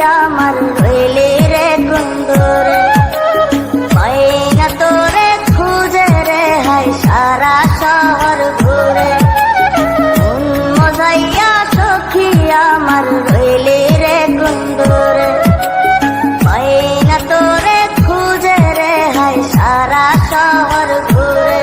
আমার রইলি রে কুন্দরে, পাই না তোরে খুঁজে রে হাই সারা শহর ঘুরে। মন মজাইয়া সখী আমার রইলি রে কুন্দরে, পাই না তোরে খুঁজে রে হাই সারা শহর ঘুরে।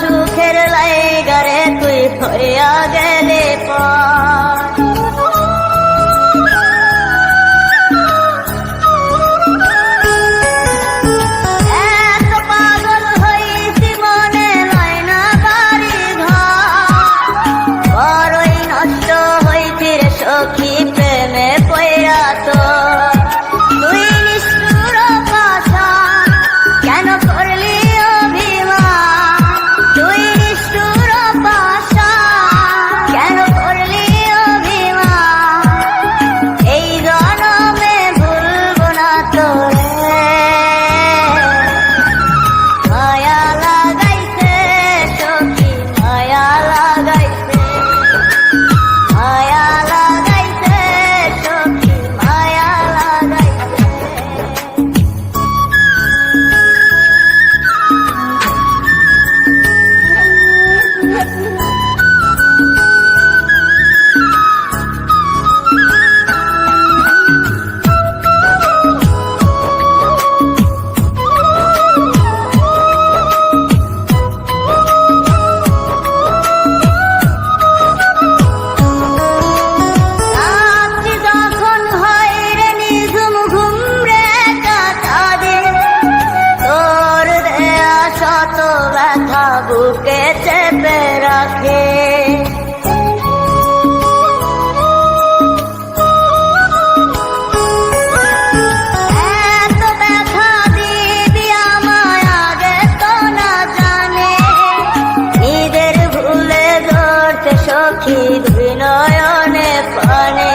সুখের লাইগারে তুই ফরিয়া গেলে এত পাগল হইছি মনে লয় না বাড়ি ঘর, বড়ই নষ্ট হইছি রে সখী প্রেমে পইরা তো। তুই নিষ্ঠুর পাশা কেন করলি অভিমান, তুই নিষ্ঠুর পাশা কেন করলি অভিমান, এই জনমে ভুলবো না তোরে। মায়া লাগাইছে সখী মায়া লাগাইছে, মায়া লাগাইছে সখী মায়া লাগাইছে। রাত্রি যখন হয় রে নিঝুম ঘুম রে কাটাবে, তোর দেয়া শত ব্যথা বুকে চেপে রাখে। এত ব্যথা দিবি আমায় আগে তো না জানে, নিজের ভুলে ধরতে সখী দুই নয়নে পানে।